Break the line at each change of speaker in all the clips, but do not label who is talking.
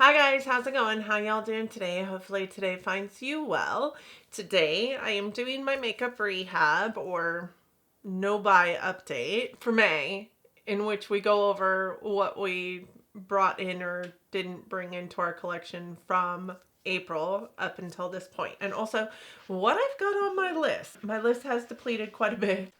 Hi guys, how's it going? How y'all doing today? Hopefully today finds you well. Today I am doing my makeup rehab or no buy update for May, in which we go over what we brought in or didn't bring into our collection from April up until this point, and also what I've got on my list. My list has depleted quite a bit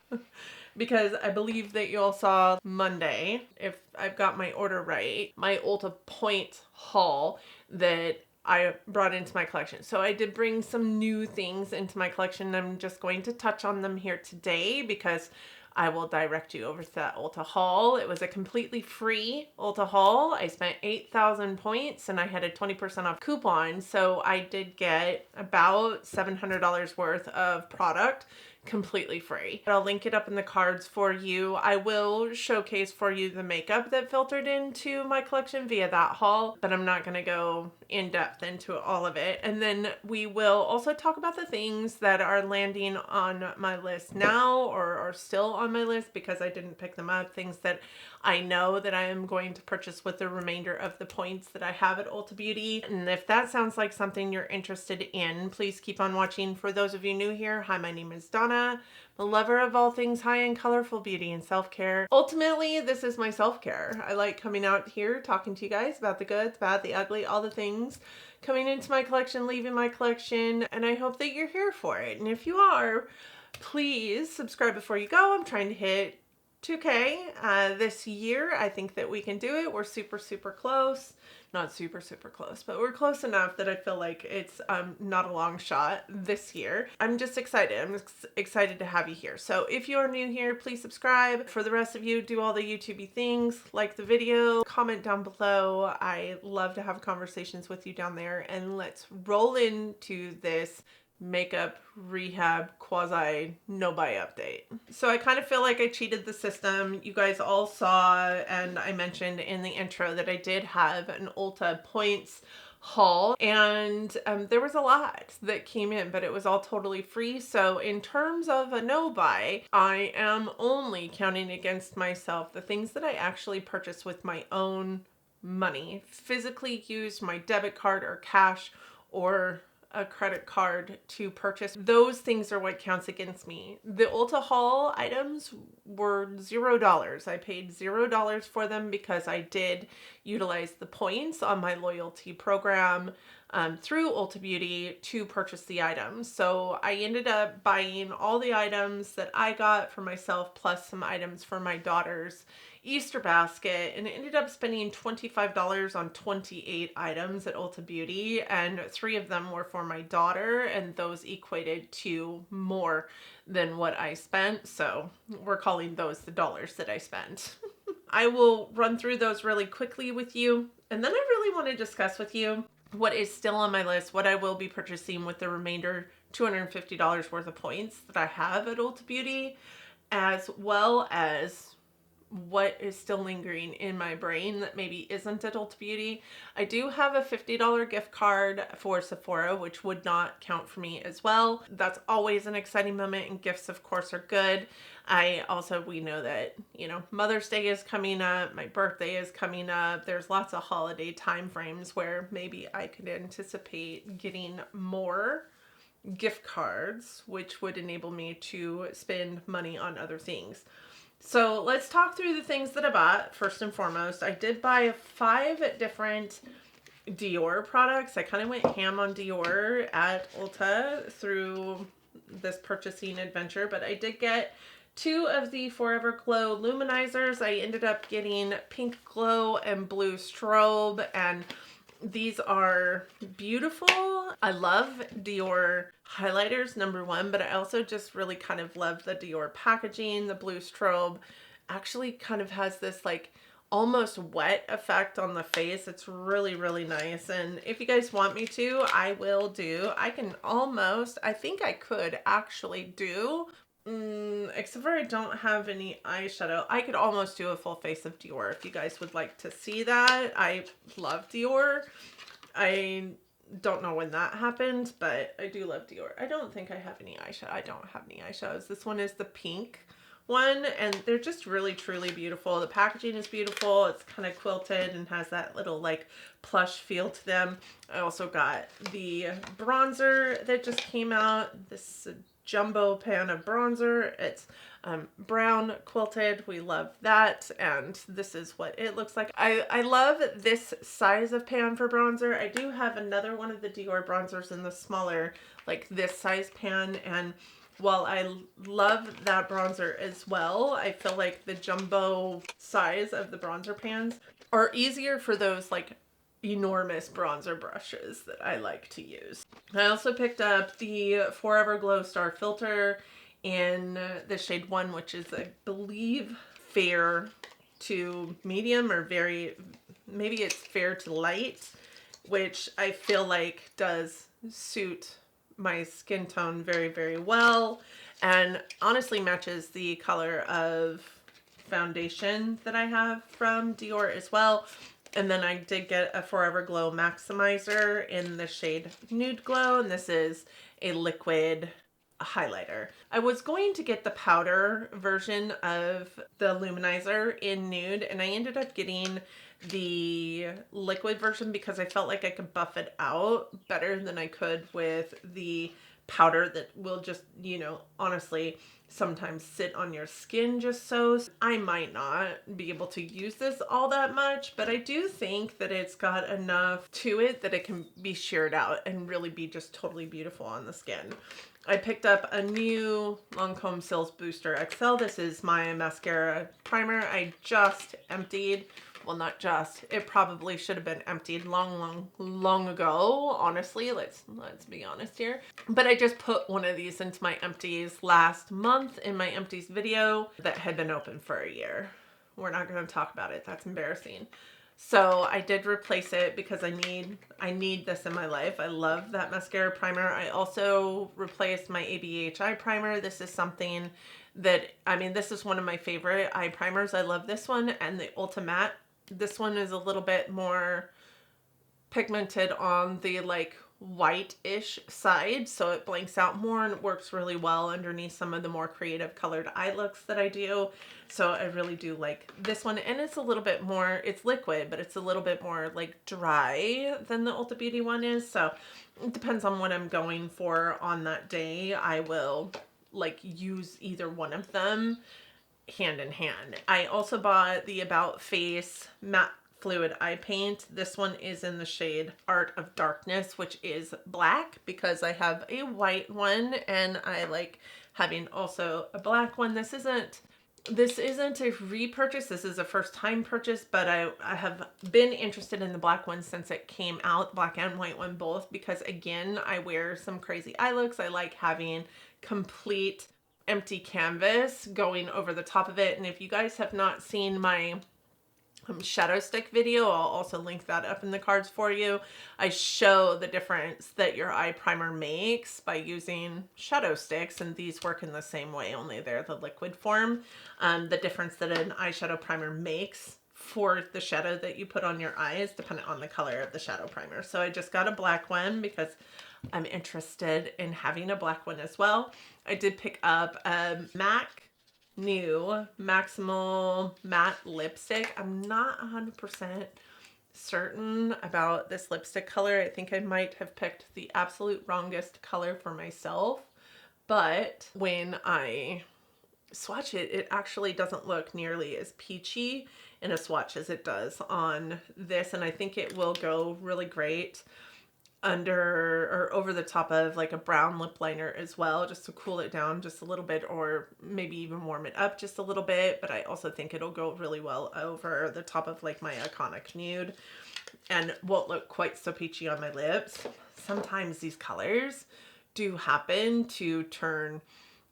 because I believe that you all saw Monday, if I've got my order right, my Ulta Point haul that I brought into my collection. So I did bring some new things into my collection. I'm just going to touch on them here today because I will direct you over to that Ulta haul. It was a completely free Ulta haul. I spent 8,000 points and I had a 20% off coupon. So I did get about $700 worth of product completely free. I'll link it up in the cards for you. I will showcase for you the makeup that filtered into my collection via that haul, but I'm not going to go in depth into all of it. And then we will also talk about the things that are landing on my list now or are still on my list because I didn't pick them up. Things that I know that I am going to purchase with the remainder of the points that I have at Ulta Beauty. And if that sounds like something you're interested in, please keep on watching. For those of you new here, hi, my name is Donna. I'm a lover of all things high-end colorful beauty and self-care. Ultimately, this is my self-care. I like coming out here, talking to you guys about the good, the bad, the ugly, all the things coming into my collection, leaving my collection, and I hope that you're here for it. And if you are, please subscribe before you go. I'm trying to hit 2K this year. I think that we can do it. We're super close. Not super close, but we're close enough that I feel like it's not a long shot this year. I'm just excited. I'm excited to have you here. So if you are new here, please subscribe. For the rest of you, do all the YouTubey things, like the video, comment down below. I love to have conversations with you down there, and let's roll into this makeup rehab quasi no buy update. So I kind of feel like I cheated the system. You guys all saw, and I mentioned in the intro that I did have an Ulta points haul, and there was a lot that came in, but it was all totally free. So in terms of a no buy, I am only counting against myself the things that I actually purchased with my own money, physically used my debit card or cash or a credit card to purchase. Those things are what counts against me. The Ulta haul items were $0. I paid $0 for them because I did utilize the points on my loyalty program through Ulta Beauty to purchase the items. So I ended up buying all the items that I got for myself plus some items for my daughter's Easter basket, and ended up spending $25 on 28 items at Ulta Beauty, and 3 of them were for my daughter, and those equated to more than what I spent. So we're calling those the dollars that I spent. I will run through those really quickly with you, and then I really want to discuss with you what is still on my list, what I will be purchasing with the remainder $250 worth of points that I have at Ulta Beauty, as well as what is still lingering in my brain that maybe isn't at Ulta Beauty. I do have a $50 gift card for Sephora, which would not count for me as well. That's always an exciting moment, and gifts of course are good. We know that, Mother's Day is coming up, my birthday is coming up. There's lots of holiday time frames where maybe I could anticipate getting more gift cards, which would enable me to spend money on other things. So let's talk through the things that I bought. First and foremost, I did buy 5 different Dior products. I kind of went ham on Dior at Ulta through this purchasing adventure, but I did get 2 of the Forever Glow luminizers. I ended up getting Pink Glow and Blue Strobe, and these are beautiful. I love Dior highlighters, number one, but I also just really kind of love the Dior packaging. The Blue Strobe actually kind of has this like almost wet effect on the face. It's really nice. And if you guys want me to, I will do. I think I could actually do, except for I don't have any eyeshadow. I could almost do a full face of Dior if you guys would like to see that. I love Dior. I don't know when that happened, but I do love Dior. I don't think I have any eyeshadow. I don't have any eyeshadows. This one is the pink one, and they're just really truly beautiful. The packaging is beautiful. It's kind of quilted and has that little like plush feel to them. I also got the bronzer that just came out. This jumbo pan of bronzer. It's brown quilted. We love that, and this is what it looks like. I love this size of pan for bronzer. I do have another one of the Dior bronzers in the smaller, like this size pan, and while I love that bronzer as well, I feel like the jumbo size of the bronzer pans are easier for those like enormous bronzer brushes that I like to use. I also picked up the Forever Glow Star Filter in the shade 1, which is, I believe, fair to medium, or maybe it's fair to light, which I feel like does suit my skin tone very, very well, and honestly matches the color of foundation that I have from Dior as well. And then I did get a Forever Glow Maximizer in the shade Nude Glow, and this is a liquid highlighter. I was going to get the powder version of the luminizer in nude, and I ended up getting the liquid version because I felt like I could buff it out better than I could with the powder that will just, you know, honestly sometimes sit on your skin just so. I might not be able to use this all that much, but I do think that it's got enough to it that it can be sheared out and really be just totally beautiful on the skin. I picked up a new Lancome Cils Booster XL. This is my mascara primer. I just emptied. Well, not just. It probably should have been emptied long ago, honestly. Let's be honest here. But I just put one of these into my empties last month in my empties video that had been open for a year. We're not going to talk about it. That's embarrassing. So I did replace it because I need this in my life. I love that mascara primer. I also replaced my ABH eye primer. This is something that, I mean, this is one of my favorite eye primers. I love this one, and the Ulta Matte. This one is a little bit more pigmented on the like white-ish side, so it blanks out more and it works really well underneath some of the more creative colored eye looks that I do. So I really do like this one, and it's a little bit more, it's liquid, but it's a little bit more like dry than the Ulta Beauty one is. So it depends on what I'm going for on that day. I will like use either one of them hand in hand. I also bought the About Face matte fluid eye paint. This one is in the shade Art of Darkness, which is black because I have a white one and I like having also a black one. This isn't a repurchase. This is a first time purchase, but I have been interested in the black one since it came out, black and white one both, because again, I wear some crazy eye looks. I like having complete empty canvas going over the top of it. And if you guys have not seen my shadow stick video, I'll also link that up in the cards for you. I show the difference that your eye primer makes by using shadow sticks, and these work in the same way, only they're the liquid form. The difference that an eyeshadow primer makes for the shadow that you put on your eyes depending on the color of the shadow primer. So I just got a black one because I'm interested in having a black one as well. I did pick up a MAC new Maximal Matte Lipstick. I'm not 100% certain about this lipstick color. I think I might have picked the absolute wrongest color for myself, but when I swatch it, it actually doesn't look nearly as peachy in a swatch as it does on this, and I think it will go really great under or over the top of like a brown lip liner as well, just to cool it down just a little bit, or maybe even warm it up just a little bit. But I also think it'll go really well over the top of like my iconic nude and won't look quite so peachy on my lips. Sometimes these colors do happen to turn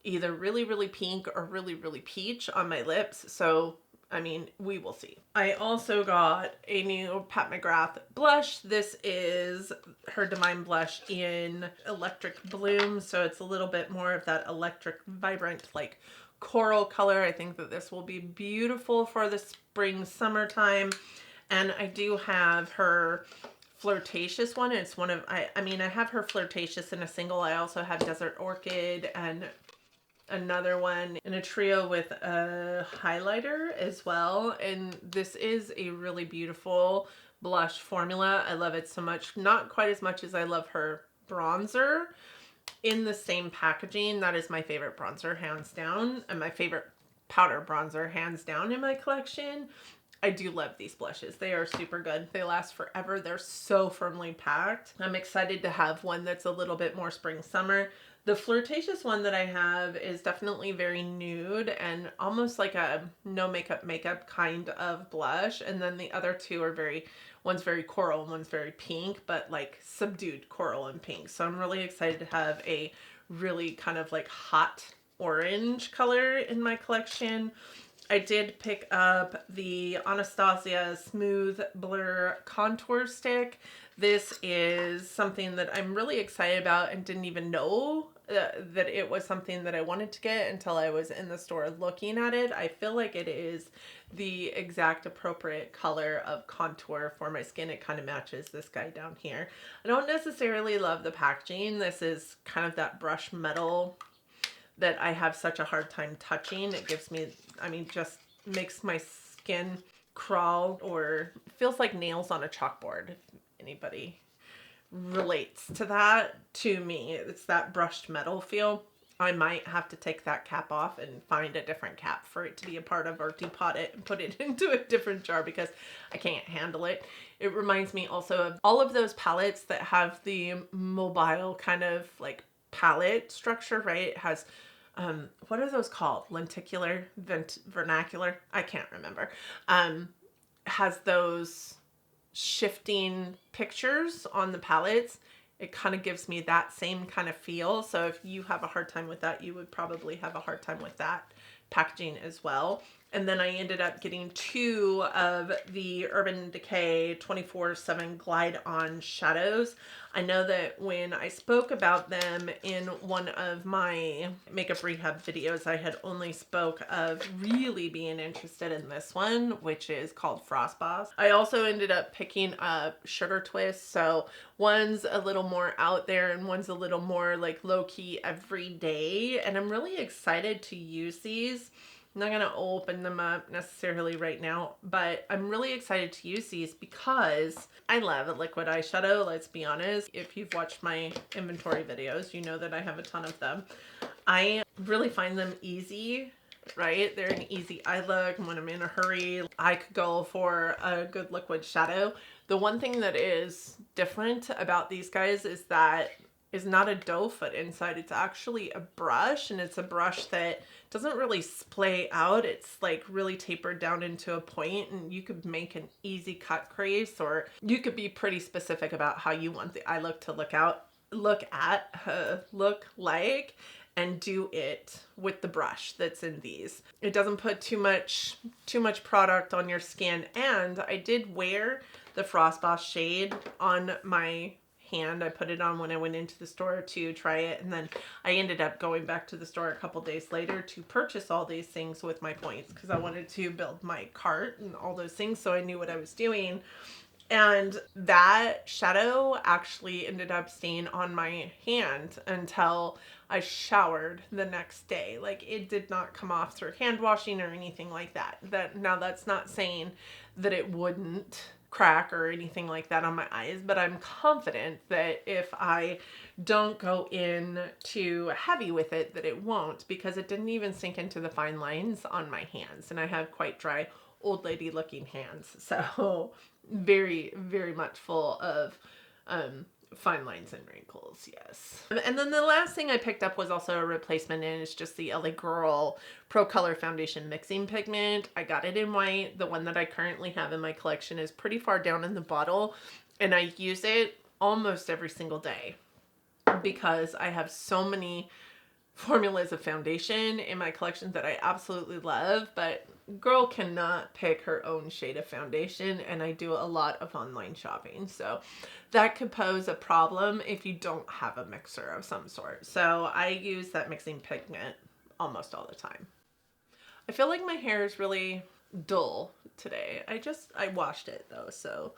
either really, really pink or really, really peach on my lips. So I mean, we will see. I also got a new Pat McGrath blush. This is her Divine Blush in Electric Bloom. So it's a little bit more of that electric, vibrant, like coral color. I think that this will be beautiful for the spring, summertime. And I do have her Flirtatious one. It's one of, I mean, I have her Flirtatious in a single. I also have Desert Orchid and another one in a trio with a highlighter as well. And this is a really beautiful blush formula. I love it so much. Not quite as much as I love her bronzer in the same packaging. That is my favorite bronzer, hands down, and my favorite powder bronzer, hands down, in my collection. I do love these blushes. They are super good. They last forever. They're so firmly packed. I'm excited to have one that's a little bit more spring summer. The Flirtatious one that I have is definitely very nude and almost like a no makeup kind of blush. And then the other two are one's very coral and one's very pink, but like subdued coral and pink. So I'm really excited to have a really kind of like hot orange color in my collection. I did pick up the Anastasia Smooth Blur Contour Stick. This is something that I'm really excited about and didn't even know that it was something that I wanted to get until I was in the store looking at it. I feel like it is the exact appropriate color of contour for my skin. It kind of matches this guy down here. I don't necessarily love the packaging. This is kind of that brush metal that I have such a hard time touching. It gives me, I mean, just makes my skin crawl, or feels like nails on a chalkboard. If anybody relates to that, to me, it's that brushed metal feel. I might have to take that cap off and find a different cap for it to be a part of, or depot it and put it into a different jar because I can't handle it. It reminds me also of all of those palettes that have the mobile kind of like palette structure, right? It has what are those called? Lenticular, vernacular? I can't remember. Has those shifting pictures on the palettes. It kind of gives me that same kind of feel. So if you have a hard time with that, you would probably have a hard time with that packaging as well. And then I ended up getting two of the Urban Decay 24/7 Glide On shadows. I know that when I spoke about them in one of my makeup rehab videos, I had only spoke of really being interested in this one, which is called Frost Boss. I also ended up picking up Sugar Twist. So one's a little more out there and one's a little more like low-key everyday. And I'm really excited to use these. I'm not going to open them up necessarily right now, but I'm really excited to use these because I love a liquid eyeshadow, let's be honest. If you've watched my inventory videos, you know that I have a ton of them. I really find them easy, right? They're an easy eye look. When I'm in a hurry, I could go for a good liquid shadow. The one thing that is different about these guys is that is not a doe foot inside. It's actually a brush, and it's a brush that doesn't really splay out. It's like really tapered down into a point, and you could make an easy cut crease, or you could be pretty specific about how you want the eye look to look like, and do it with the brush that's in these. It doesn't put too much product on your skin. And I did wear the Frost Boss shade on my hand. I put it on when I went into the store to try it, and then I ended up going back to the store a couple days later to purchase all these things with my points because I wanted to build my cart and all those things, so I knew what I was doing. And that shadow actually ended up staying on my hand until I showered the next day. Like, it did not come off through hand washing or anything like that. Now that's not saying that it wouldn't crack or anything like that on my eyes, but I'm confident that if I don't go in too heavy with it, that it won't, because it didn't even sink into the fine lines on my hands, and I have quite dry old lady looking hands, so very, very much full of fine lines and wrinkles, yes. And then the last thing I picked up was also a replacement, and it's just the LA Girl Pro Color Foundation Mixing Pigment. I got it in white. The one that I currently have in my collection is pretty far down in the bottle, and I use it almost every single day because I have so many formulas of foundation in my collection that I absolutely love, but girl cannot pick her own shade of foundation, and I do a lot of online shopping, so that could pose a problem if you don't have a mixer of some sort. So I use that mixing pigment almost all the time. I feel like my hair is really dull today. I washed it though, so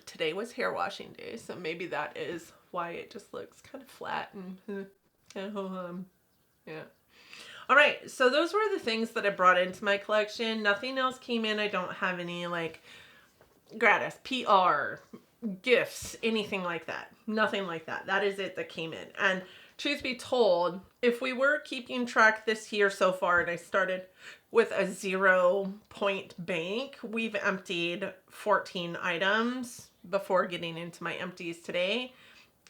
today was hair washing day, so maybe that is why it just looks kind of flat and yeah. All right, so those were the things that I brought into my collection. Nothing else came in. I don't have any like gratis, PR, gifts, anything like that. Nothing like that. That is it that came in. And truth be told, if we were keeping track this year so far, and I started with a 0-point bank, we've emptied 14 items before getting into my empties today.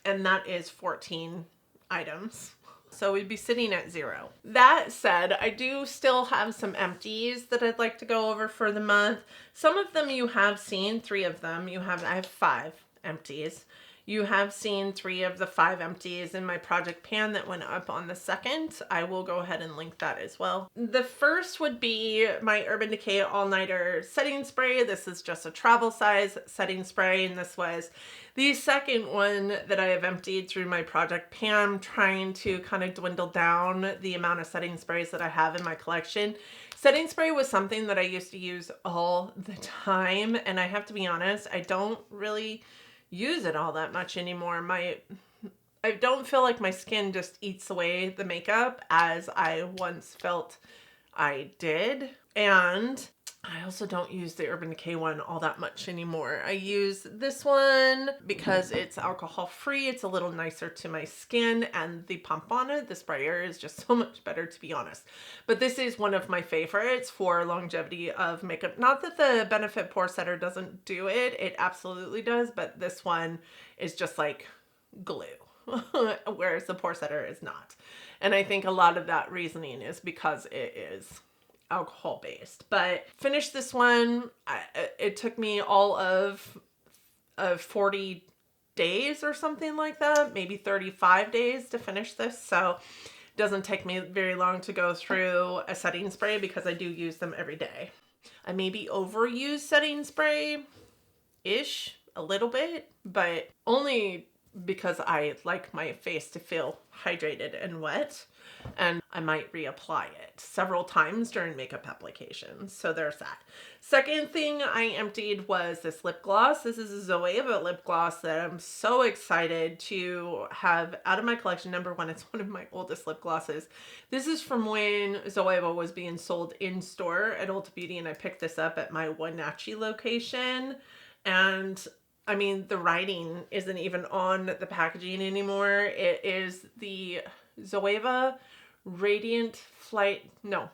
And that is 14 items. So we'd be sitting at 0. That said, I do still have some empties that I'd like to go over for the month. Some of them you have seen, 3 of them. I have 5 empties. You have seen 3 of the 5 empties in my project pan that went up on the 2nd. I will go ahead and link that as well. The first would be my Urban Decay All-Nighter Setting Spray. This is just a travel size setting spray, and this was the second one that I have emptied through my project pan, trying to kind of dwindle down the amount of setting sprays that I have in my collection. Setting spray was something that I used to use all the time, and I have to be honest, I don't really use it all that much anymore. I don't feel like my skin just eats away the makeup as I once felt I did. And I also don't use the Urban Decay one all that much anymore. I use this one because it's alcohol free. It's a little nicer to my skin, and the pump on it, the sprayer, is just so much better, to be honest. But this is one of my favorites for longevity of makeup. Not that the Benefit Pore Setter doesn't do it. It absolutely does, but this one is just like glue. Whereas the Pore Setter is not. And I think a lot of that reasoning is because it is alcohol based. But finished this one. It took me all of 40 days or something like that, maybe 35 days to finish this. So it doesn't take me very long to go through a setting spray because I do use them every day. I maybe overuse setting spray ish a little bit, but only because I like my face to feel hydrated and wet, and I might reapply it several times during makeup applications. So there's that. Second thing I emptied was this lip gloss. This is a Zoeva lip gloss that I'm so excited to have out of my collection. Number one, it's one of my oldest lip glosses. This is from when Zoeva was being sold in store at Ulta Beauty, and I picked this up at my Wenatchee location. And I mean, the writing isn't even on the packaging anymore. It is the Zoeva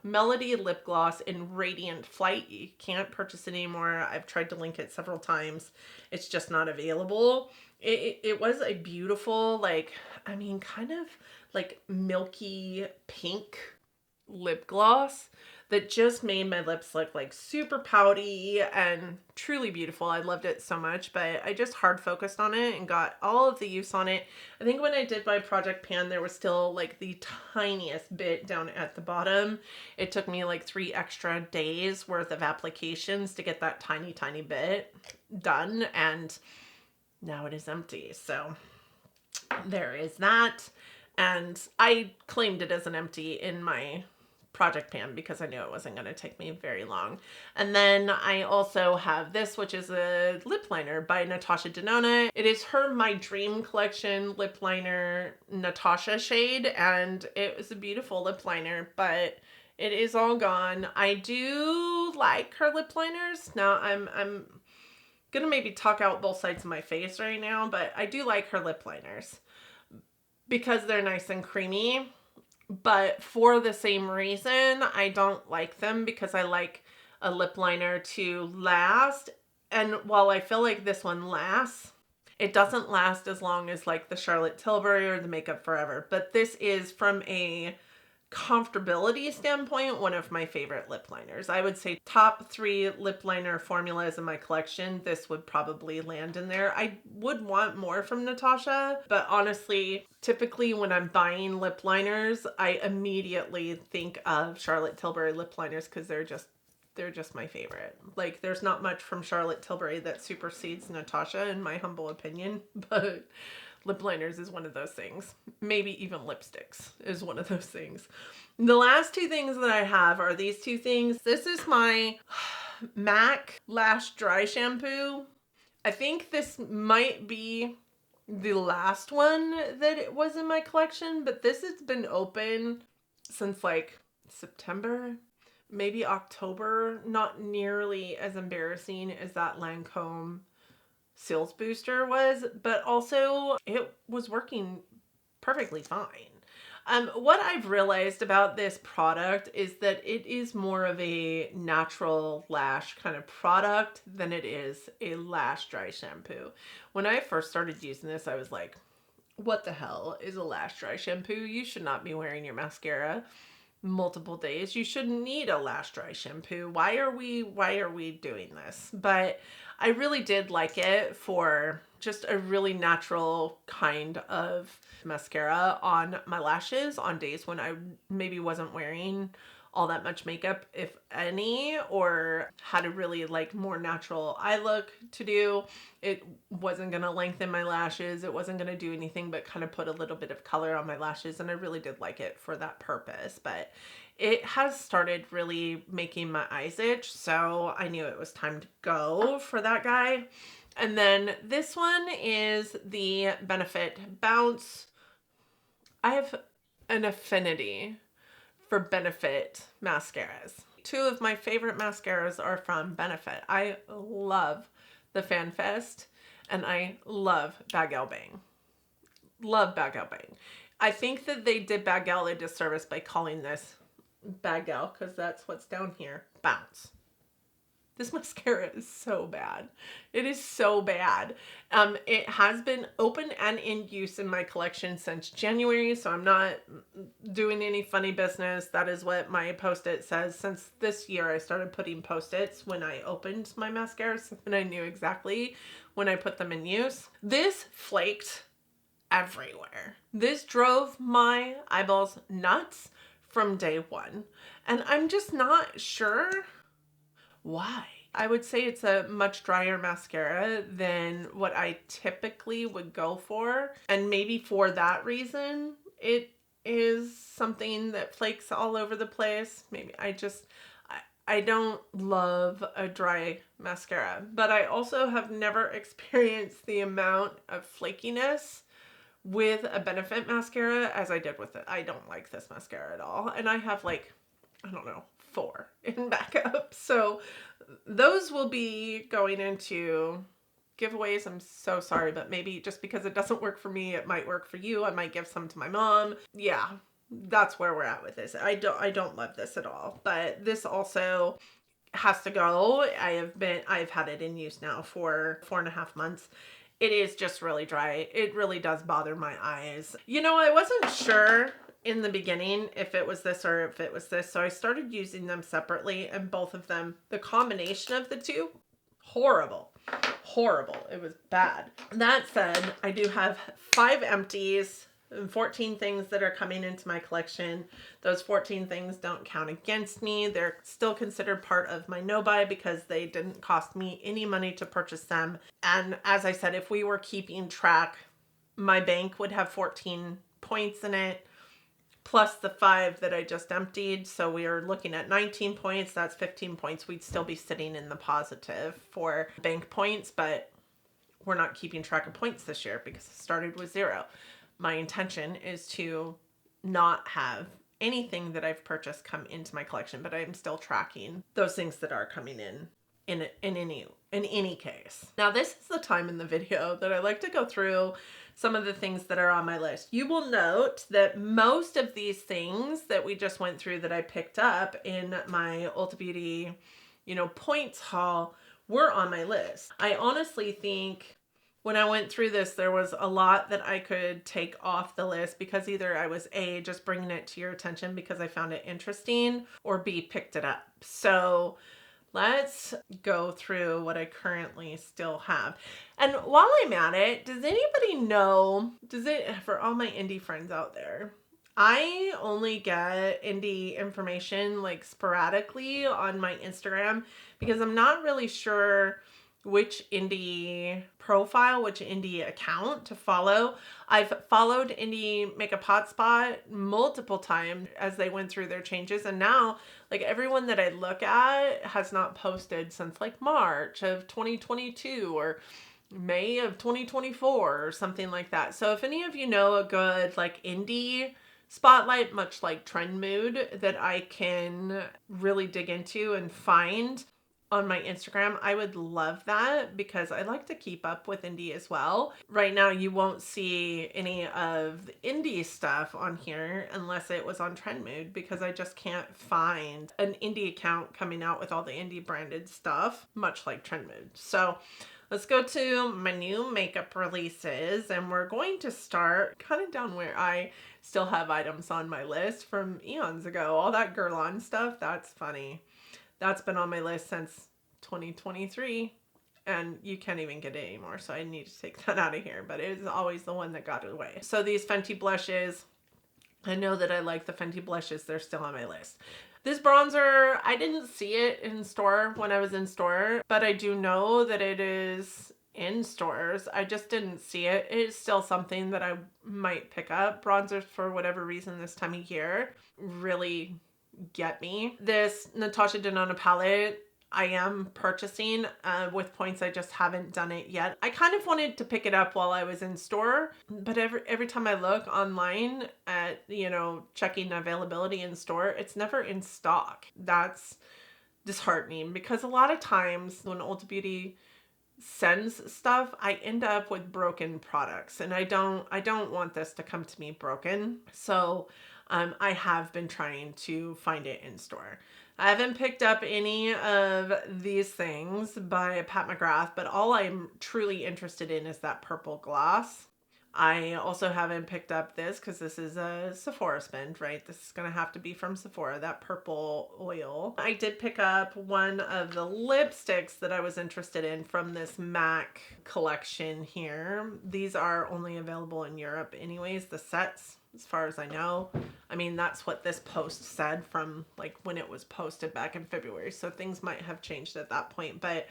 Melody Lip Gloss in Radiant Flight. You can't purchase it anymore. I've tried to link it several times. It's just not available. It was a beautiful, kind of like milky pink lip gloss that just made my lips look like super pouty and truly beautiful. I loved it so much, but I just hard focused on it and got all of the use on it. I think when I did my project pan, there was still like the tiniest bit down at the bottom. It took me like 3 extra days worth of applications to get that tiny bit done, and now it is empty. So there is that. And I claimed it as an empty in my project pan because I knew it wasn't going to take me very long. And then I also have this, which is a lip liner by Natasha Denona. It is her My Dream Collection lip liner Natasha shade, and it was a beautiful lip liner, but it is all gone. I do like her lip liners. Now I'm gonna maybe talk out both sides of my face right now, but I do like her lip liners because they're nice and creamy. But for the same reason, I don't like them because I like a lip liner to last. And while I feel like this one lasts, it doesn't last as long as like the Charlotte Tilbury or the Makeup Forever. But this is, from a comfortability standpoint, one of my favorite lip liners. I would say top 3 lip liner formulas in my collection, this would probably land in there. I would want more from Natasha, but honestly, typically when I'm buying lip liners, I immediately think of Charlotte Tilbury lip liners because they're just my favorite. Like, there's not much from Charlotte Tilbury that supersedes Natasha, in my humble opinion, but lip liners is one of those things. Maybe even lipsticks is one of those things. The last 2 things that I have are these 2 things. This is my MAC Lash Dry Shampoo. I think this might be the last one that it was in my collection, but this has been open since like September, maybe October. Not nearly as embarrassing as that Lancome Seals Booster was, but also it was working perfectly fine. What I've realized about this product is that it is more of a natural lash kind of product than it is a lash dry shampoo. When I first started using this, I was like, what the hell is a lash dry shampoo? You should not be wearing your mascara multiple days. You shouldn't need a lash dry shampoo. Why are we doing this? But I really did like it for just a really natural kind of mascara on my lashes on days when I maybe wasn't wearing all that much makeup, if any, or had a really like more natural eye look to do. It wasn't gonna lengthen my lashes. It wasn't gonna do anything but kind of put a little bit of color on my lashes, and I really did like it for that purpose. But it has started really making my eyes itch, so I knew it was time to go for that guy. And then this one is the Benefit Bounce. I have an affinity for Benefit mascaras. Two of my favorite mascaras are from Benefit. I love the Fan Fest and I love Bagel Bang. Love Bagel Bang. I think that they did Bagel a disservice by calling this Bagel, because that's what's down here, Bounce. This mascara is so bad. It is so bad. It has been open and in use in my collection since January, so I'm not doing any funny business. That is what my Post-it says. Since this year, I started putting Post-its when I opened my mascaras, and I knew exactly when I put them in use. This flaked everywhere. This drove my eyeballs nuts from day one, and I'm just not sure why. I would say it's a much drier mascara than what I typically would go for. And maybe for that reason, it is something that flakes all over the place. Maybe I don't love a dry mascara, but I also have never experienced the amount of flakiness with a Benefit mascara as I did with it. I don't like this mascara at all. And I have like, I don't know, 4 in backup. So those will be going into giveaways. I'm so sorry, but maybe just because it doesn't work for me, it might work for you. I might give some to my mom. Yeah, that's where we're at with this. I don't love this at all, but this also has to go. I've had it in use now for 4.5 months. It is just really dry. It really does bother my eyes. You know, I wasn't sure in the beginning if it was this or if it was this, so I started using them separately, and both of them, the combination of the two, horrible. It was bad. That said, I do have 5 empties and 14 things that are coming into my collection. Those 14 things don't count against me. They're still considered part of my no-buy because they didn't cost me any money to purchase them. And as I said, if we were keeping track, my bank would have 14 points in it, plus the 5 that I just emptied. So we are looking at 19 points. That's 15 points. We'd still be sitting in the positive for bank points, but we're not keeping track of points this year because it started with 0. My intention is to not have anything that I've purchased come into my collection, but I'm still tracking those things that are coming in any case. Now, this is the time in the video that I like to go through some of the things that are on my list. You will note that most of these things that we just went through that I picked up in my Ulta Beauty, points haul were on my list. I honestly think when I went through this, there was a lot that I could take off the list because either I was A, just bringing it to your attention because I found it interesting, or B, picked it up. So let's go through what I currently still have. And while I'm at it, does anybody know, for all my indie friends out there, I only get indie information like sporadically on my Instagram because I'm not really sure which indie profile, which indie account to follow. I've followed Indie Makeup Hotspot multiple times as they went through their changes, and now like everyone that I look at has not posted since like March of 2022 or May of 2024 or something like that. So if any of you know a good like indie spotlight, much like Trend Mood, that I can really dig into and find on my Instagram. I would love that because I like to keep up with indie as well. Right now, you won't see any of the indie stuff on here unless it was on Trend Mood, because I just can't find an indie account coming out with all the indie branded stuff, much like Trend Mood. So let's go to my new makeup releases, and we're going to start kind of down where I still have items on my list from eons ago. All that Guerlain stuff, that's funny. That's been on my list since 2023, and you can't even get it anymore, so I need to take that out of here, but it is always the one that got it away. So these Fenty blushes, I know that I like the Fenty blushes. They're still on my list. This bronzer, I didn't see it in store when I was in store, but I do know that it is in stores. I just didn't see it. It is still something that I might pick up. Bronzers, for whatever reason, this time of year really get me. This Natasha Denona palette I am purchasing with points. I just haven't done it yet. I kind of wanted to pick it up while I was in store, but every time I look online at, you know, checking availability in store, it's never in stock. That's disheartening, because a lot of times when Ulta Beauty sends stuff, I end up with broken products, and I don't want this to come to me broken. So I have been trying to find it in store. I haven't picked up any of these things by Pat McGrath, but all I'm truly interested in is that purple gloss. I also haven't picked up this because this is a Sephora spend, right? This is going to have to be from Sephora, that purple oil. I did pick up one of the lipsticks that I was interested in from this MAC collection here. These are only available in Europe anyways, the sets, as far as I know. I mean, that's what this post said from like when it was posted back in February. So things might have changed at that point, but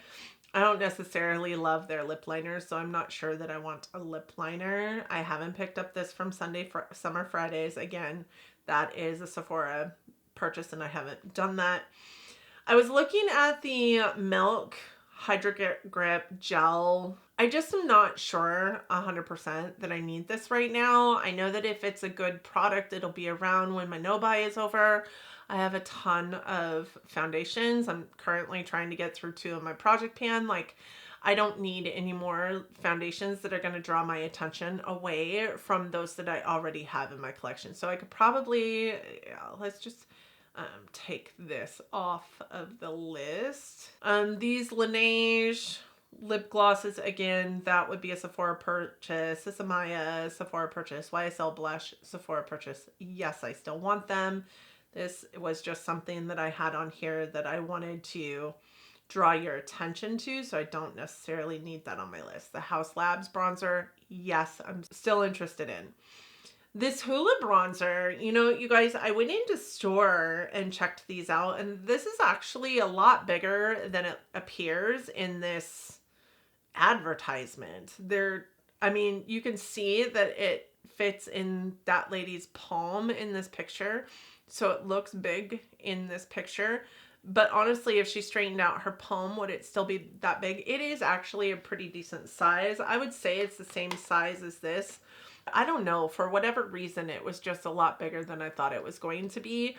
I don't necessarily love their lip liners, so I'm not sure that I want a lip liner. I haven't picked up this from Summer Fridays. Again, that is a Sephora purchase, and I haven't done that. I was looking at the Milk Hydro Grip Gel. I just am not sure 100% that I need this right now. I know that if it's a good product, it'll be around when my no-buy is over. I have a ton of foundations. I'm currently trying to get through 2 of my project pan. Like, I don't need any more foundations that are going to draw my attention away from those that I already have in my collection. So I could probably, let's just take this off of the list. These Laneige lip glosses, again, that would be a Sephora purchase. This is Maya Sephora purchase. YSL blush Sephora purchase. Yes, I still want them. This was just something that I had on here that I wanted to draw your attention to, so I don't necessarily need that on my list. The House Labs bronzer, yes, I'm still interested in. This Hoola bronzer, you know, you guys, I went into store and checked these out, and this is actually a lot bigger than it appears in this advertisement. I mean, you can see that it fits in that lady's palm in this picture. So it looks big in this picture, but honestly, if she straightened out her palm, would it still be that big? It is actually a pretty decent size. I would say it's the same size as this. I don't know, for whatever reason, it was just a lot bigger than I thought it was going to be.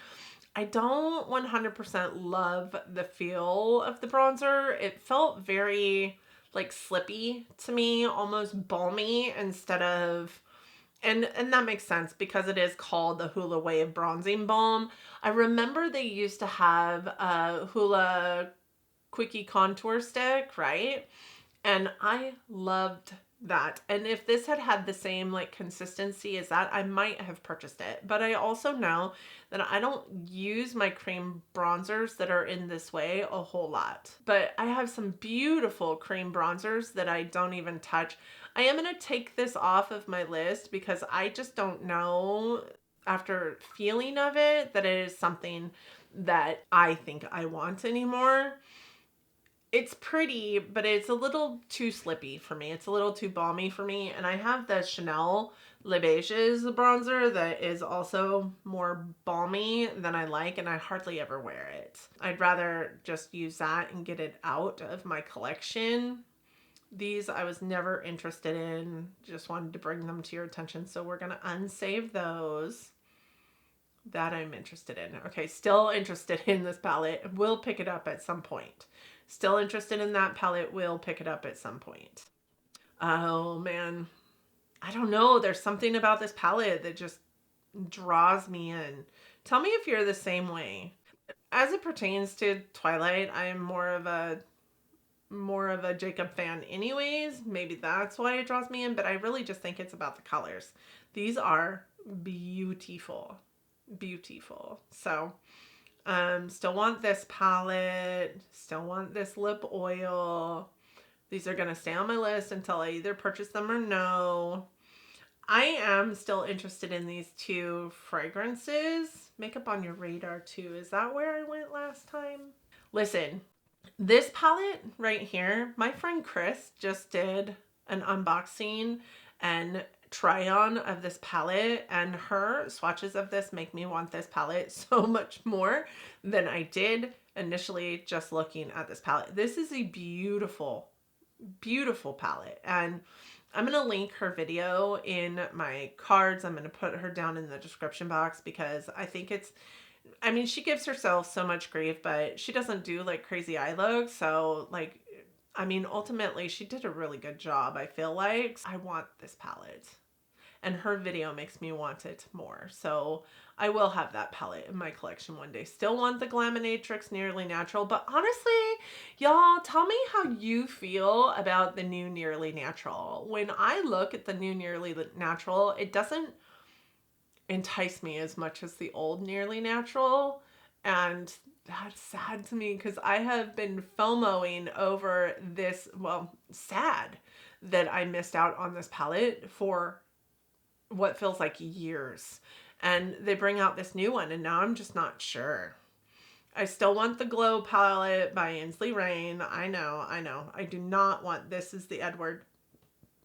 I don't 100% love the feel of the bronzer. It felt very like slippy to me, almost balmy instead of, and that makes sense because it is called the Hoola Wave Bronzing Balm. I remember they used to have a Hoola Quickie Contour Stick, right? And I loved that. And if this had had the same like consistency as that, I might have purchased it. But I also know that I don't use my cream bronzers that are in this way a whole lot. But I have some beautiful cream bronzers that I don't even touch. I am going to take this off of my list because I just don't know, after feeling of it, that it is something that I think I want anymore. It's pretty, but it's a little too slippy for me. It's a little too balmy for me. And I have the Chanel Le Beiges bronzer that is also more balmy than I like, and I hardly ever wear it. I'd rather just use that and get it out of my collection. These I was never interested in. Just wanted to bring them to your attention. So we're going to unsave those. That I'm interested in. Okay, still interested in this palette. Will pick it up at some point. Still interested in that palette. Will pick it up at some point. Oh man, I don't know. There's something about this palette that just draws me in. Tell me if you're the same way. As it pertains to Twilight, I am more of a Jacob fan anyways. Maybe that's why it draws me in, but I really just think it's about the colors. These are beautiful. Beautiful. So, still want this palette, still want this lip oil. These are going to stay on my list until I either purchase them or no. I am still interested in these two fragrances. Makeup on Your Radar too. Is that where I went last time? Listen, this palette right here, my friend Chris just did an unboxing and try on of this palette, and her swatches of this make me want this palette so much more than I did initially just looking at this palette. This is a beautiful, beautiful palette, and I'm going to link her video in my cards. I'm going to put her down in the description box because I think it's, I mean, she gives herself so much grief, but she doesn't do like crazy eye looks. So like, I mean, ultimately she did a really good job. I feel like I want this palette, and her video makes me want it more. So I will have that palette in my collection one day. Still want the Glaminatrix Nearly Natural, but honestly, y'all, tell me how you feel about the new Nearly Natural. When I look at the new Nearly Natural, it doesn't entice me as much as the old Nearly Natural, and that's sad to me because I have been FOMOing over this. Well, sad that I missed out on this palette for what feels like years, and they bring out this new one and now I'm just not sure. I still want the Glow palette by Inslee Rain. I know. I do not want, this is the Edward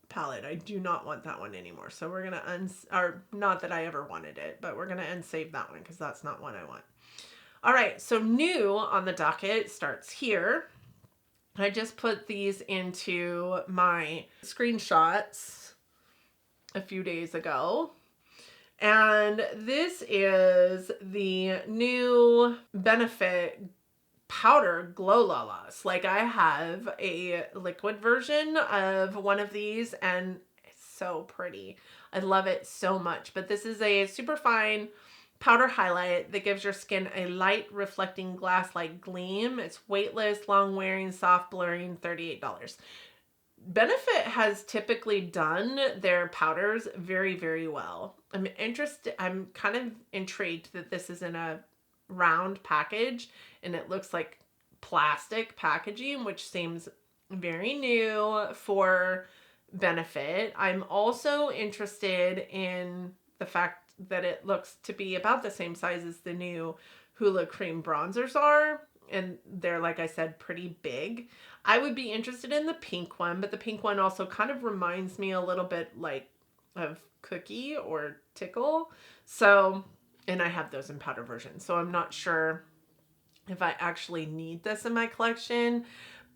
palette. I do not want that one anymore. So we're going to or not that I ever wanted it, but we're going to unsave that one because that's not one I want. All right. So new on the docket starts here. I just put these into my screenshots a few days ago. And this is the new Benefit powder Glow Lalas. Like, I have a liquid version of one of these and it's so pretty. I love it so much. But this is a super fine powder highlight that gives your skin a light reflecting glass-like gleam. It's weightless, long wearing, soft blurring, $38. Benefit has typically done their powders very, very well. I'm kind of intrigued that this is in a round package and it looks like plastic packaging, which seems very new for Benefit. I'm also interested in the fact that it looks to be about the same size as the new Hoola Cream bronzers are. And they're, like I said, pretty big. I would be interested in the pink one, but the pink one also kind of reminds me a little bit like of Cookie or Tickle. So, and I have those in powder version. So I'm not sure if I actually need this in my collection,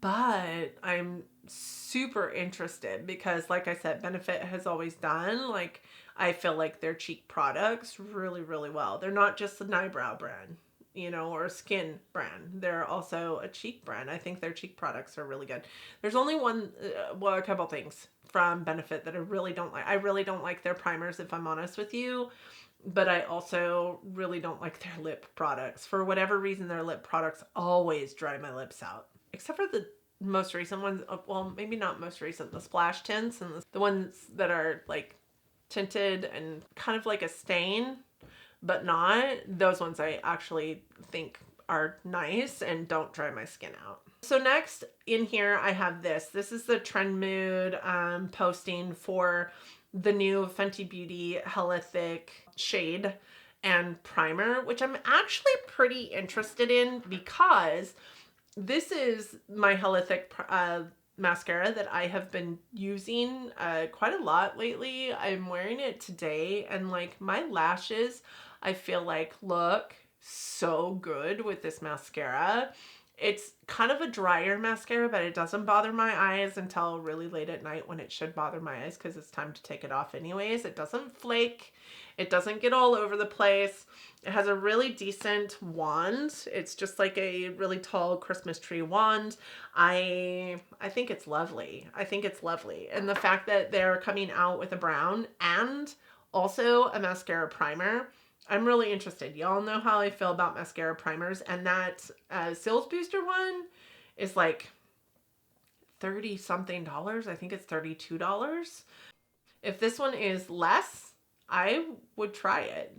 but I'm super interested because, like I said, Benefit has always done, like, I feel like their cheek products really, really well. They're not just an eyebrow brand, you know, or a skin brand. They're also a cheek brand. I think their cheek products are really good. There's only one, well, a couple things from Benefit that I really don't like. I really don't like their primers, if I'm honest with you, but I also really don't like their lip products. For whatever reason, their lip products always dry my lips out, except for the most recent ones. Well, maybe not most recent, the splash tints and the ones that are like tinted and kind of like a stain, but not. Those ones I actually think are nice and don't dry my skin out. So next in here, I have this. This is the Trend Mood posting for the new Fenty Beauty Hella Thick shade and primer, which I'm actually pretty interested in because this is my Hella Thick mascara that I have been using quite a lot lately. I'm wearing it today and like my lashes, I feel like, look so good with this mascara. It's kind of a drier mascara, but it doesn't bother my eyes until really late at night when it should bother my eyes because it's time to take it off anyways. It doesn't flake. It doesn't get all over the place. It has a really decent wand. It's just like a really tall Christmas tree wand. I think it's lovely. I think it's lovely. And the fact that they're coming out with a brown and also a mascara primer, I'm really interested. Y'all know how I feel about mascara primers, and that Sales Booster one is like 30 something dollars. I think it's $32. If this one is less, I would try it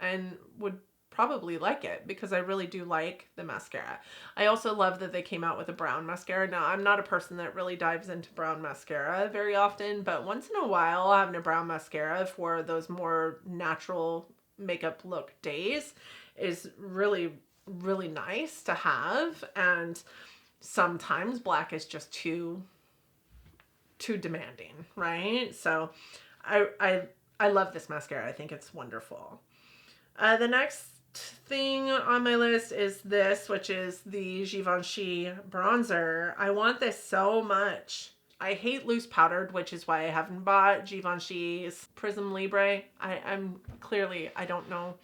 and would probably like it because I really do like the mascara. I also love that they came out with a brown mascara. Now, I'm not a person that really dives into brown mascara very often, but once in a while, having a brown mascara for those more natural makeup look days is really, really nice to have. And sometimes black is just too demanding, right? So I love this mascara. I think it's wonderful. The next thing on my list is this, which is the Givenchy bronzer. I want this so much. I hate loose powdered, which is why I haven't bought Givenchy's Prism Libre. I don't know.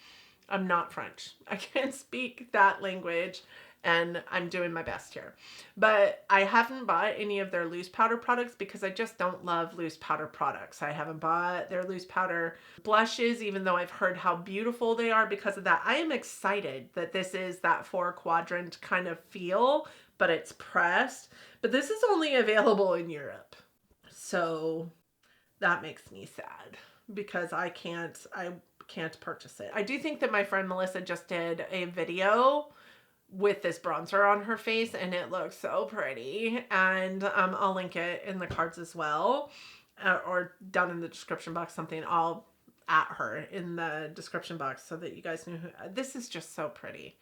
I'm not French. I can't speak that language, and I'm doing my best here. But I haven't bought any of their loose powder products because I just don't love loose powder products. I haven't bought their loose powder blushes, even though I've heard how beautiful they are because of that. I am excited that this is that 4-quadrant kind of feel, but it's pressed. But this is only available in Europe. So that makes me sad because I can't purchase it. I do think that my friend Melissa just did a video with this bronzer on her face and it looks so pretty, and I'll link it in the cards as well, or down in the description box, something. I'll at her in the description box so that you guys know who. This is just so pretty.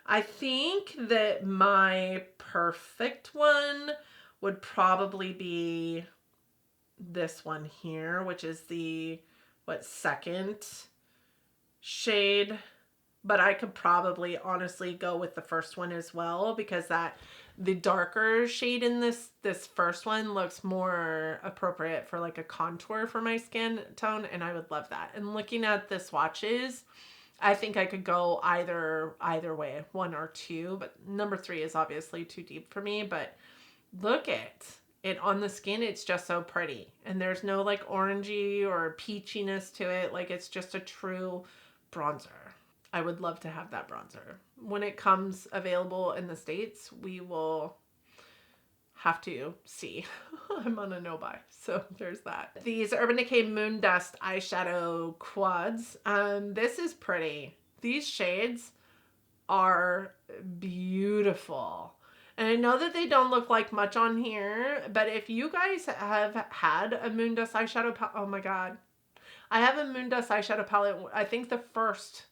I think that my perfect one would probably be this one here, which is the second shade, but I could probably honestly go with the first one as well because the darker shade in this first one looks more appropriate for like a contour for my skin tone, and I would love that. And looking at the swatches, I think I could go either way, 1 or 2, but number 3 is obviously too deep for me. But look at it on the skin. It's just so pretty, and there's no like orangey or peachiness to it. Like, it's just a true bronzer. I would love to have that bronzer. When it comes available in the States, we will have to see. I'm on a no buy, so there's that. These Urban Decay Moon Dust eyeshadow quads. This is pretty. These shades are beautiful. And I know that they don't look like much on here, but if you guys have had a Moon Dust eyeshadow palette, oh my God. I have a Moon Dust eyeshadow palette. I think the first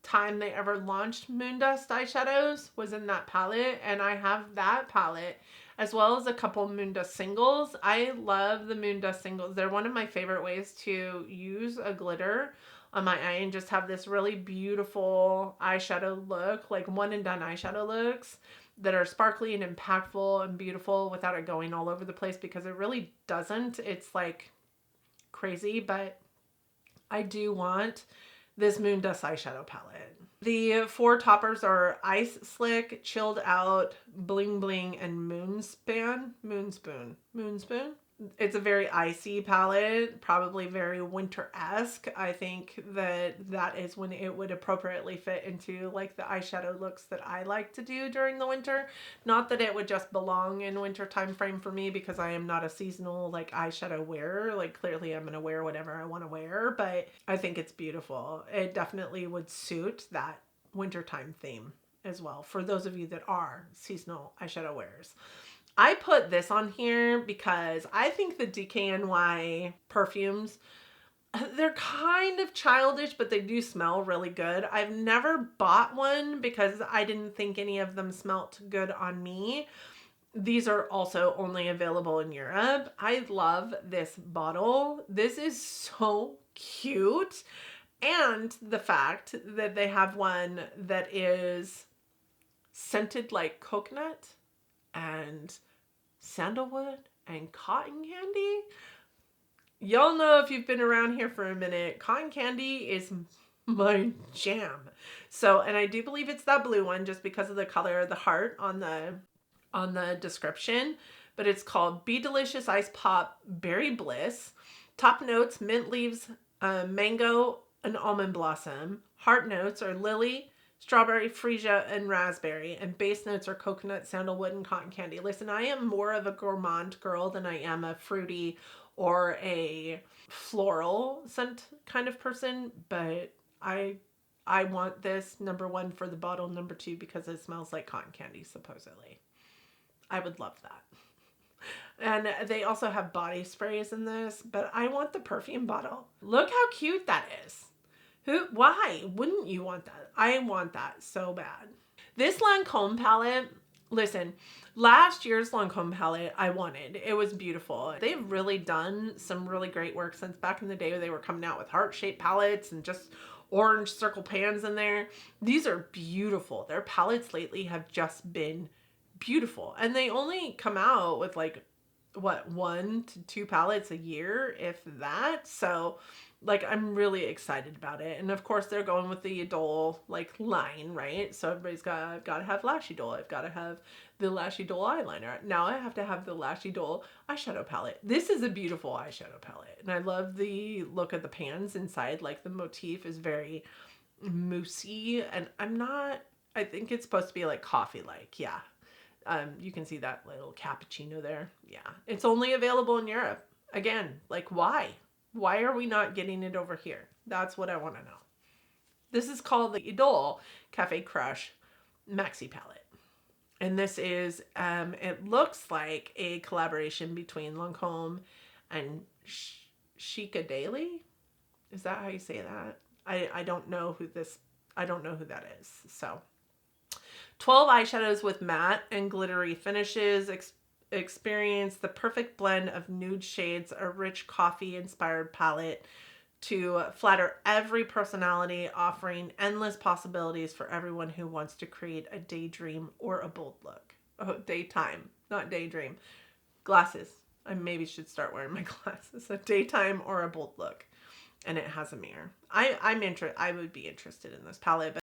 time they ever launched Moon Dust eyeshadows was in that palette, and I have that palette as well as a couple Moon Dust singles. I love the Moon Dust singles. They're one of my favorite ways to use a glitter on my eye and just have this really beautiful eyeshadow look, like one and done eyeshadow looks that are sparkly and impactful and beautiful without it going all over the place, because it really doesn't. It's like crazy, but I do want this Moon Dust eyeshadow palette. The 4 toppers are Ice Slick, Chilled Out, Bling Bling, and Moonspoon. It's a very icy palette, probably very winter-esque. I think that is when it would appropriately fit into like the eyeshadow looks that I like to do during the winter. Not that it would just belong in winter time frame for me, because I am not a seasonal like eyeshadow wearer. Like, clearly I'm gonna wear whatever I want to wear, but I think it's beautiful. It definitely would suit that wintertime theme as well for those of you that are seasonal eyeshadow wearers. I put this on here because I think the DKNY perfumes, they're kind of childish, but they do smell really good. I've never bought one because I didn't think any of them smelt good on me. These are also only available in Europe. I love this bottle. This is so cute. And the fact that they have one that is scented like coconut and sandalwood and cotton candy. Y'all know, if you've been around here for a minute, cotton candy is my jam. So, and I do believe it's that blue one just because of the color of the heart on the description. But it's called Be Delicious Ice Pop Berry Bliss. Top notes: mint leaves, mango, and almond blossom. Heart notes are lily, strawberry, freesia, and raspberry. And base notes are coconut, sandalwood, and cotton candy. Listen, I am more of a gourmand girl than I am a fruity or a floral scent kind of person. But I want this, number one, for the bottle, number two, because it smells like cotton candy, supposedly. I would love that. And they also have body sprays in this, but I want the perfume bottle. Look how cute that is. Why wouldn't you want that? I want that so bad. This Lancome palette, listen, last year's Lancome palette I wanted. It was beautiful. They've really done some really great work since back in the day. They were coming out with heart-shaped palettes and just orange circle pans in there. These are beautiful. Their palettes lately have just been beautiful. And they only come out with like, what, 1 to 2 palettes a year, if that. So like, I'm really excited about it. And of course they're going with the Idol like line, right? So everybody's I've got to have Lash Idol. I've got to have the Lash Idol eyeliner. Now I have to have the Lash Idol eyeshadow palette. This is a beautiful eyeshadow palette. And I love the look of the pans inside. Like, the motif is very moussey, and I think it's supposed to be like coffee-like. Yeah. You can see that little cappuccino there. Yeah. It's only available in Europe. Again, like, why? Why are we not getting it over here? That's what I want to know. This is called the Idol Cafe Crush Maxi Palette. And this is, it looks like a collaboration between Lancome and Chica Daily. Is that how you say that? I don't know who that is. So 12 eyeshadows with matte and glittery finishes. Experience the perfect blend of nude shades, a rich coffee-inspired palette to flatter every personality, offering endless possibilities for everyone who wants to create a daydream or a bold look. Oh, daytime, not daydream. Glasses. I maybe should start wearing my glasses. A daytime or a bold look. And it has a mirror. I would be interested in this palette, but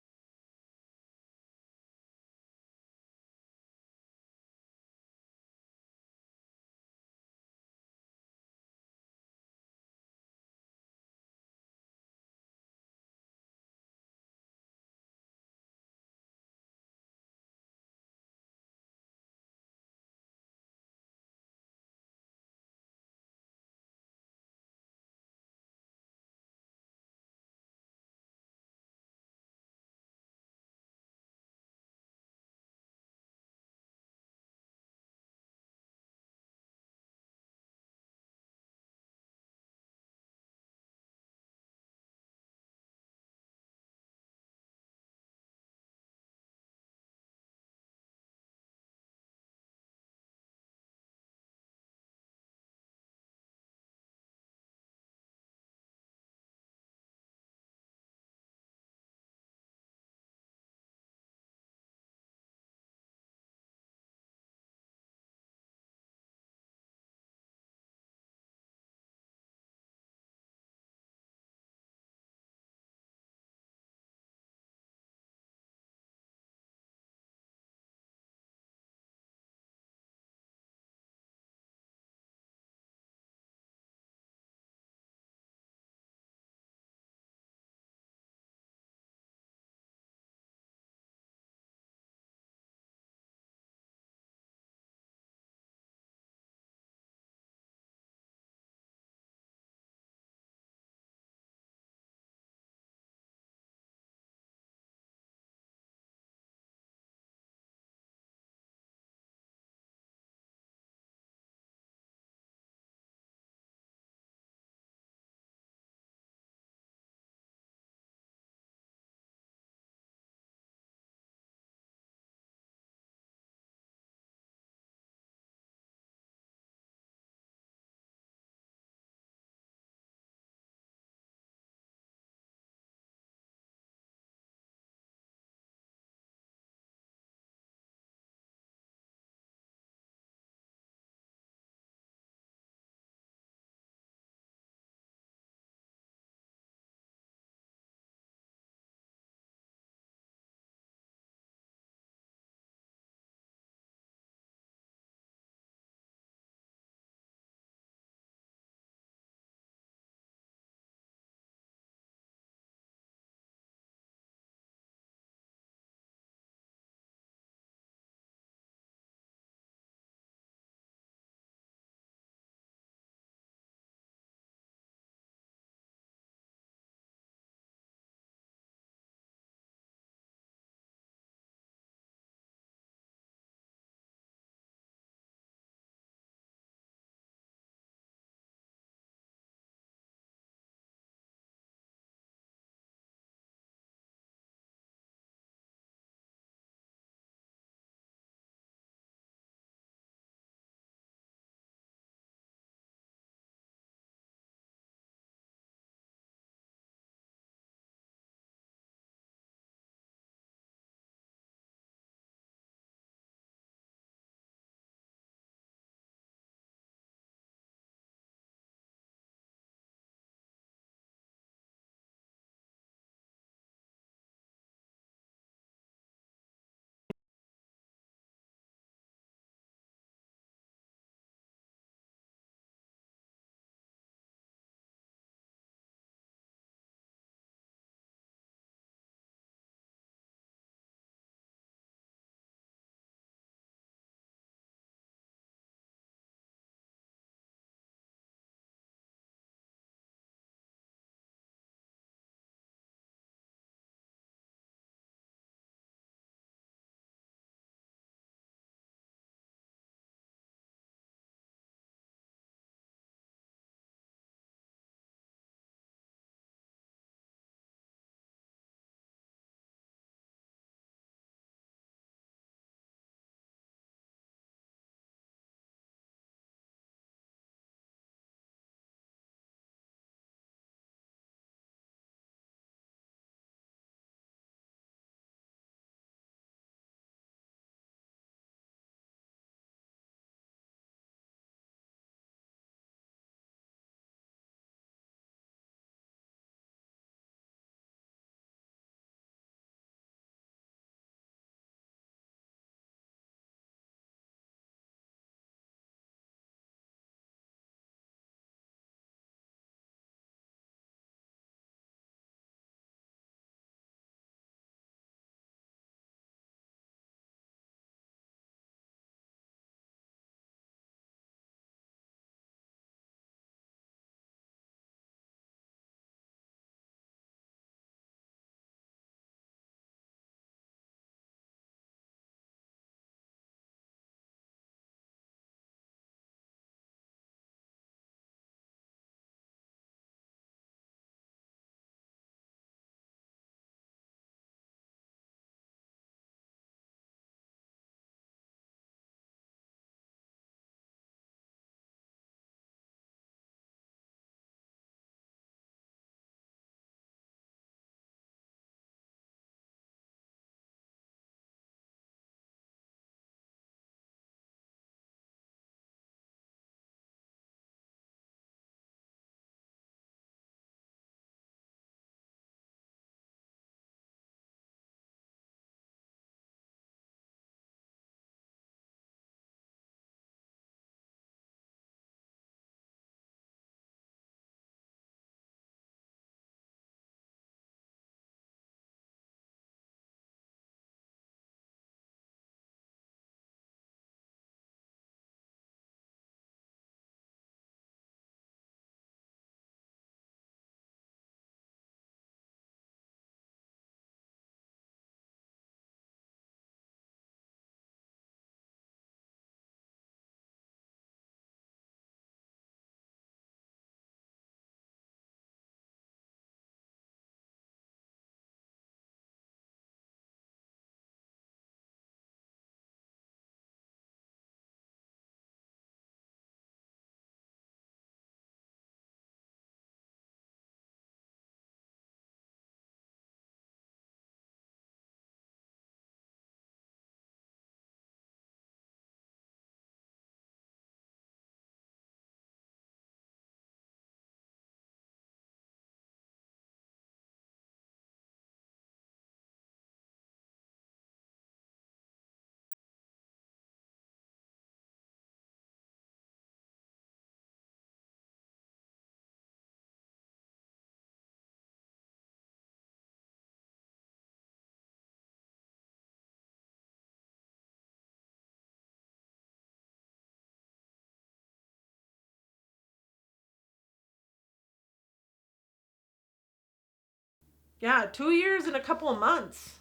Yeah, 2 years and a couple of months.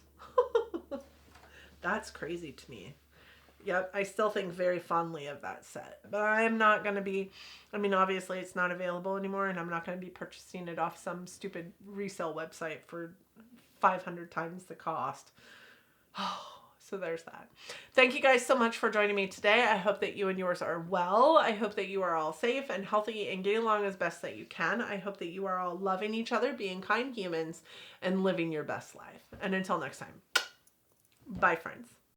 That's crazy to me. Yep, I still think very fondly of that set. But I'm not going to be, I mean, obviously it's not available anymore, and I'm not going to be purchasing it off some stupid resale website for 500 times the cost. So there's that. Thank you guys so much for joining me today. I hope that you and yours are well. I hope that you are all safe and healthy and getting along as best that you can. I hope that you are all loving each other, being kind humans, and living your best life. And until next time, bye, friends.